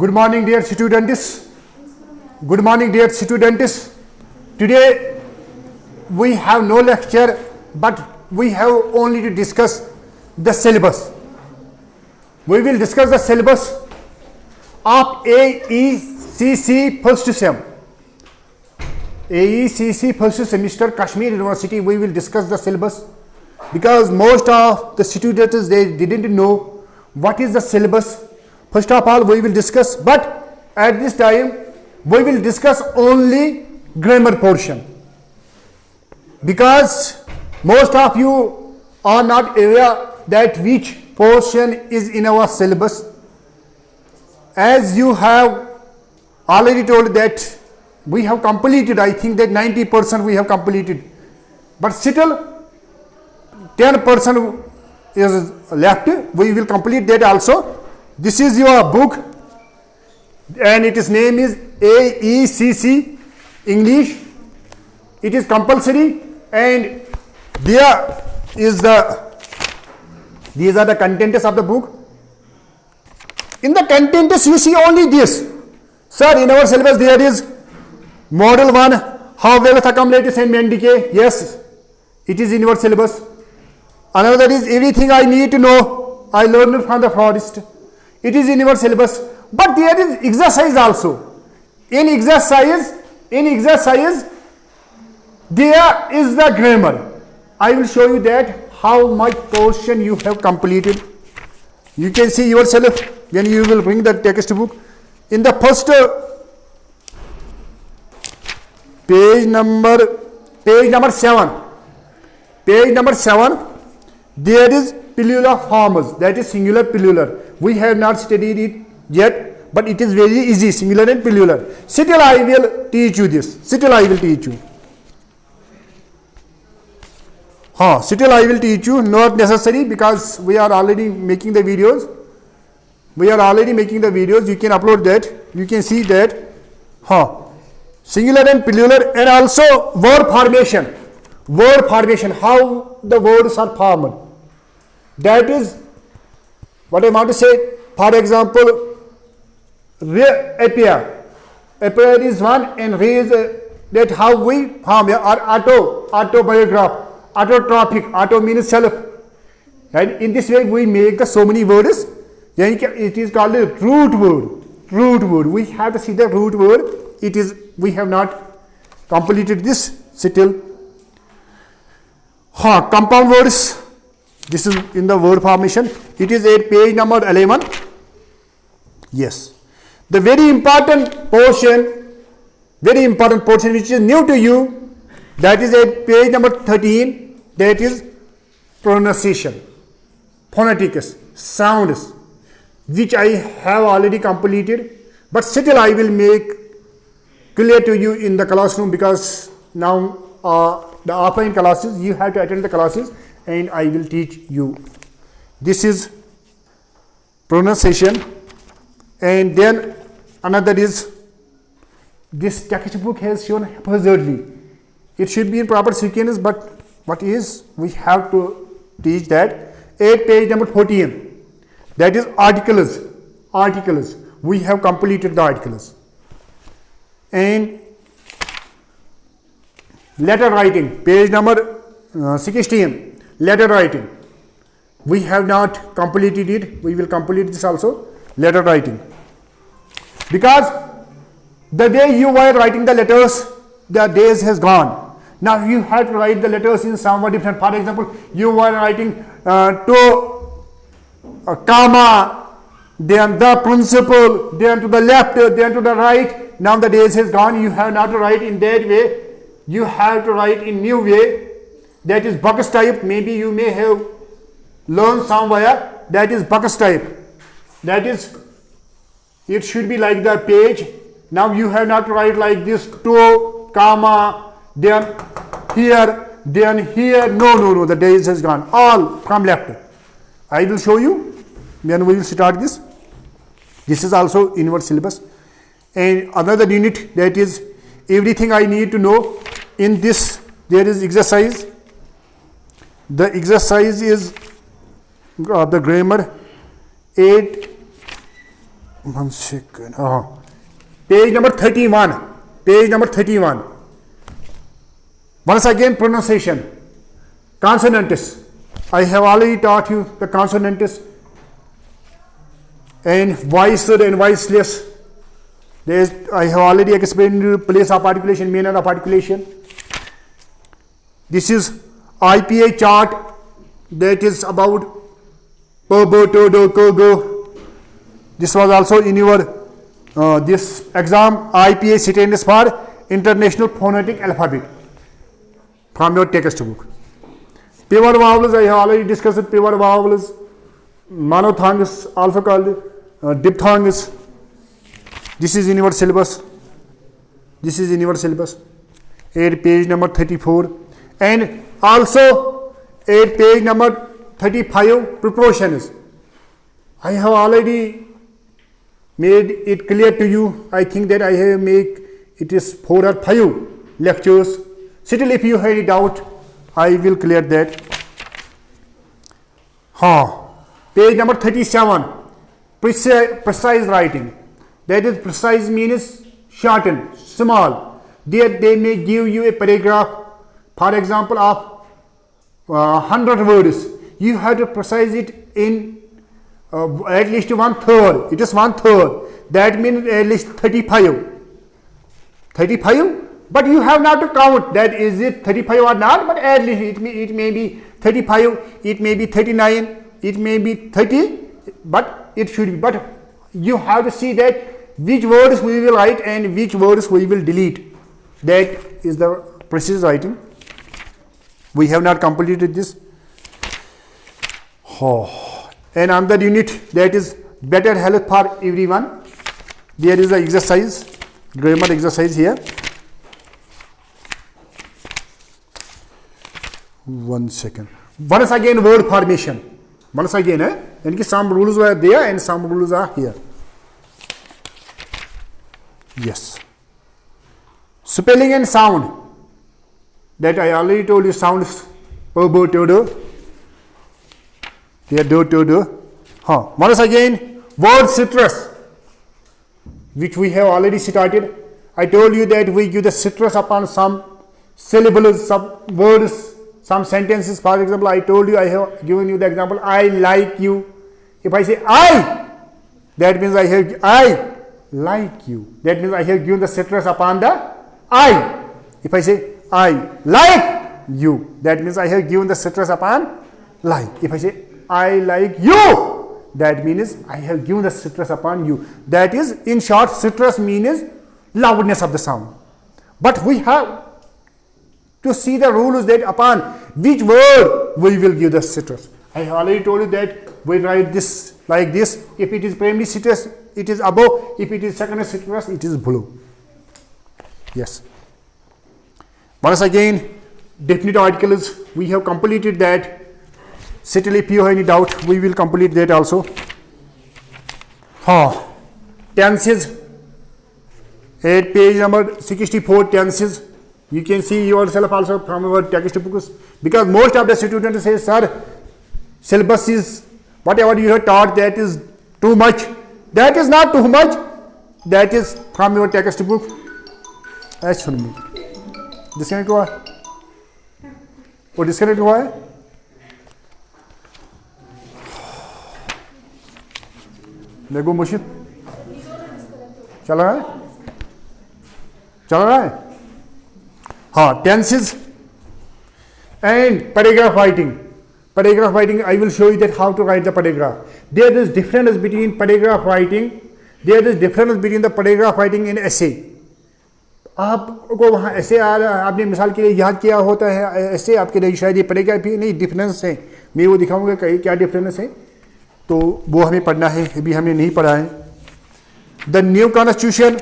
Good morning, dear students. Good morning, dear students. Today we have no lecture, but we have only to discuss the syllabus. We will discuss the syllabus of AECC first sem. AECC first semester, Kashmir University. We will discuss the syllabus because most of the students, they didn't know what is the syllabus. First of all, we will discuss, but at this time we will discuss only grammar portion because most of you are not aware that which portion is in our syllabus. As you have already told that we have completed, I think that 90% we have completed, but still 10% is left. We will complete that also. This is your book and its name is AECC English. It is compulsory and there is these are the contents of the book. In the contents you see only this. Sir, in our syllabus there is Model 1, how wealth accumulates and men decay. Yes, it is in your syllabus. Another is everything I need to know, I learned from the forest. It is in your syllabus. But there is exercise also. In exercise there is the grammar. I will show you that how much portion you have completed. You can see yourself when you will bring the textbook. In the first page number 7, there is plural forms, that is singular plural. We have not studied it yet, but it is very easy, singular and plural. Still I will teach you this. Still I will teach you, not necessary because we are already making the videos. You can upload that. You can see that. Singular and plural, and also word formation. How the words are formed. That is what I want to say. For example, appear is one, and raise that how we form, or autobiograph, autotrophic, auto means self. And in this way we make so many words. It is called a root word. We have to see the root word. We have not completed this still. Compound words. This is in the word formation. It is at page number 11. Yes. The very important portion which is new to you, that is at page number 13. That is pronunciation, phonetics, sounds, which I have already completed. But still I will make clear to you in the classroom because now the offline classes, you have to attend the classes and I will teach you. This is pronunciation. And then another is, this textbook has shown haphazardly. It should be in proper sequence, but we have to teach that. At page number 14, that is articles. We have completed the articles. And letter writing, page number 16, letter writing. We have not completed it. We will complete this also, letter writing. Because the way you were writing the letters, the days has gone. Now you have to write the letters in somewhat different. For example, you were writing to a comma, then the principal, then to the left, then to the right. Now the days has gone. You have not to write in that way. You have to write in new way. That is box type. Maybe you may have learned somewhere. That is box type. That is, it should be like the page. Now you have not to write like this, to, comma, then here, then here. No, the days has gone. All from left. I will show you. Then we will start this. This is also in your syllabus. And another unit, that is everything I need to know. In this there is exercise. The exercise is the grammar 8 1 second. Page number 31. Page number 31. Once again, pronunciation. Consonants. I have already taught you the consonants and voiced and voiceless. I have already explained you place of articulation, manner of articulation. This is IPA chart that is about Pobo, Todo, Kogo. This was also in your this exam. IPA stands for International Phonetic Alphabet from your textbook. Pure vowels, I have already discussed pure vowels. Monophthongs, also called diphthongs. This is in your syllabus. This is in your syllabus. At page number 34. And also at page number 35, proportions. I have already made it clear to you. I think that I have made it is 4 or 5 lectures. Still, if you have any doubt, I will clear that. Page number 37, precise writing. That is, precise means shortened, small. There they may give you a paragraph, for example, of 100 words. You have to precise it in at least 1/3. It is 1/3. That means at least 35. 35? But you have not to count that is it 35 or not, but at least it may be 35, it may be 39, it may be 30, but it should be. But you have to see that which words we will write and which words we will delete. That is the precise writing. We have not completed this. And another unit that is better health for everyone. There is an exercise, grammar exercise here. 1 second. Once again, word formation. Once again, and some rules were there and some rules are here. Yes. Spelling and sound. That I already told you, sounds Pobo, Todo. Here, do, to, do. Once again, word citrus, which we have already started. I told you that we give the citrus upon some syllables, some words, some sentences. For example, I told you, I have given you the example, I like you. If I say I, that means I like you. That means I have given the citrus upon the I. If I say I like you, that means I have given the citrus upon like. If I say I like you, that means I have given the citrus upon you. That is, in short, citrus means loudness of the sound. But we have to see the rules that upon which word we will give the citrus. I have already told you that we write this like this. If it is primary citrus, it is above. If it is secondary citrus, it is below. Yes. Once again, definite articles, we have completed that. Still, if you have any doubt, we will complete that also. Tenses. At page number 64, tenses. You can see yourself also from our textbooks. Because most of the students say, sir, syllabus is whatever you have taught, that is too much. That is not too much. That is from your textbook. Disconnect हुआ वो disconnect हुआ है देखो मुर्शिद चल रहा है tenses and paragraph writing. Paragraph writing, I will show you that how to write the paragraph. There is difference between paragraph writing. There is difference between the paragraph writing and essay. आपको वहाँ ऐसे आपने मिसाल के लिए याद किया होता है ऐसे आपके लिए शायद ये पड़ेगा भी नहीं, डिफरेंस है, मैं वो दिखाऊंगा कहीं क्या डिफरेंस है, तो वो हमें पढ़ना है, अभी हमने नहीं पढ़ा है. द न्यू कॉन्स्टिट्यूशन,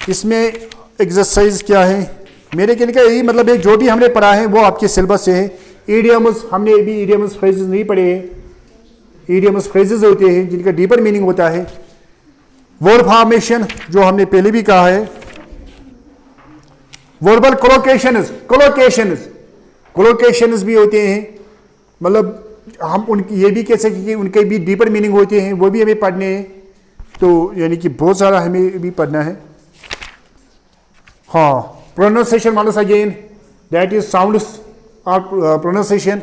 इसमें एक्सरसाइज क्या है मेरे कहने का यही मतलब है, जो भी हमने पढ़ा है वो आपके सिलेबस से है. ईडियम्स, हमने अभी ईडियम्स फ्रेजेस नहीं पढ़े हैं. ईडियम्स फ्रेजेस होते हैं जिनका डीपर मीनिंग होता है. वर्ड फॉर्मेशन जो हमने पहले भी कहा है. वर्बल कोलोकेशंस भी होते हैं, मतलब हम उनकी ये भी कह सकें कि उनके भी डीपर मीनिंग होते हैं, वो भी हमें पढ़ने हैं. तो यानी कि बहुत सारा हमें भी पढ़ना है. हाँ, pronunciation once again, that is sounds or pronunciation,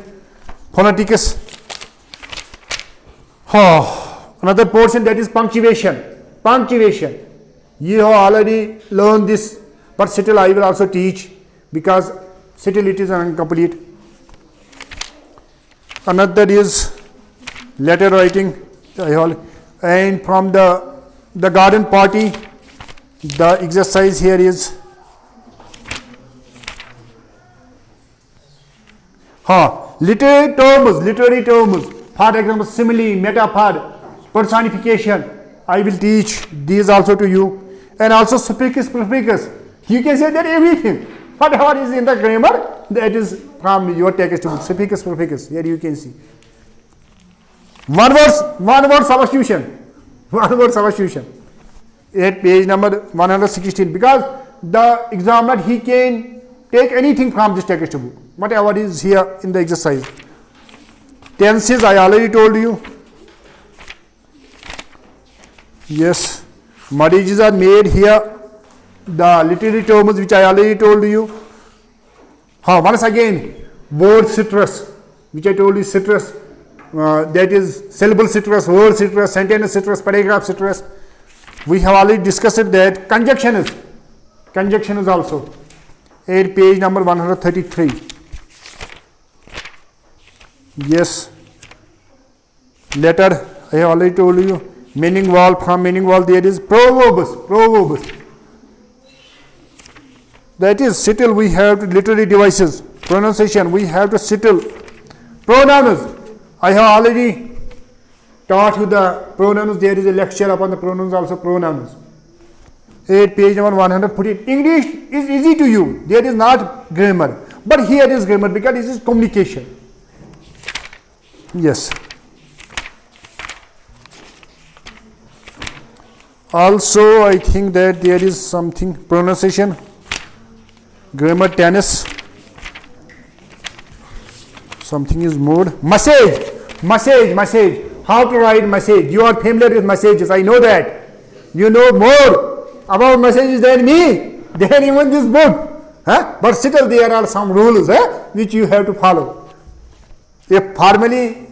phonetics. Another portion, that is punctuation. Punctuation. You have already learned this, but still I will also teach because still it is incomplete. Another is letter writing, and from the garden party, the exercise here is literary terms, for example simile, metaphor, personification. I will teach these also to you, and also suffix, prefix. You can say that everything whatever is in the grammar, that is from your textbook. Suffix, prefix, here you can see. One word substitution. One word substitution at page number 116, because the examiner, he can take anything from this textbook, whatever is here in the exercise. Tenses I already told you. Yes, marriages are made here. The literary terms which I already told you. Once again, word stress, which I told you, stress, that is syllable stress, word stress, sentence stress, paragraph stress. We have already discussed that. Conjunction is also at page number 133. Yes, letter I have already told you. Meaning wall, from meaning wall there is proverbs. That is, still we have literary devices. Pronunciation, we have to settle. Pronouns, I have already taught you the pronouns. There is a lecture upon the pronouns, also pronouns. At page number 114. English is easy to you. There is not grammar. But here is grammar because this is communication. Yes. Also, I think that there is something, pronunciation, grammar, tennis, something is more. Message. How to write message? You are familiar with messages. I know that. You know more about messages than me, than even this book. But still there are some rules which you have to follow. If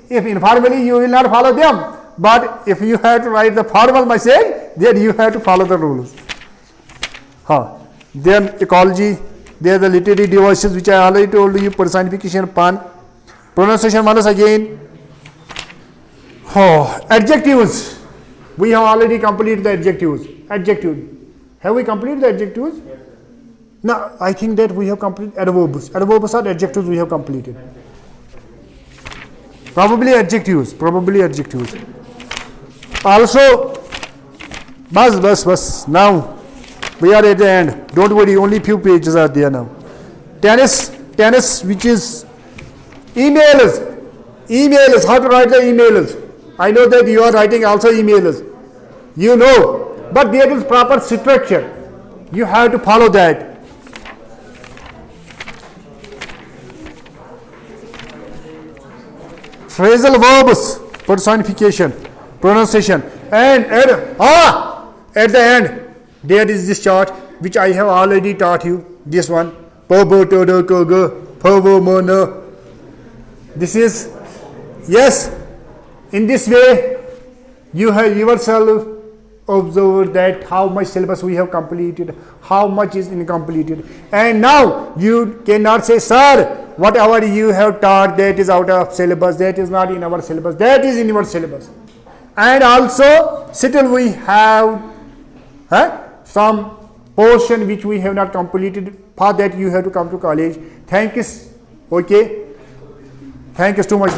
informally you will not follow them. But if you have to write the formal message, then you have to follow the rules. Then ecology, there are the literary devices which I already told you, personification, pun, pronunciation once again. Adjectives. We have already completed the adjectives. Have we completed the adjectives? No, I think that we have completed adverbs. Adverbs are adjectives we have completed. Probably adjectives. Also, bus. Now we are at the end. Don't worry, only few pages are there now. Tennis, which is emails. How to write the emails? I know that you are writing also emails. You know, but there is proper structure. You have to follow that. Phrasal verbs, personification, pronunciation, and at the end there is this chart which I have already taught you. This one, this is, yes, in this way you have yourself observed that how much syllabus we have completed, how much is incompleted, and now you cannot say, sir, whatever you have taught, that is out of syllabus, that is not in our syllabus, that is in your syllabus. And also still we have some portion which we have not completed. For that you have to come to college. Thank you. Okay, thank you so much.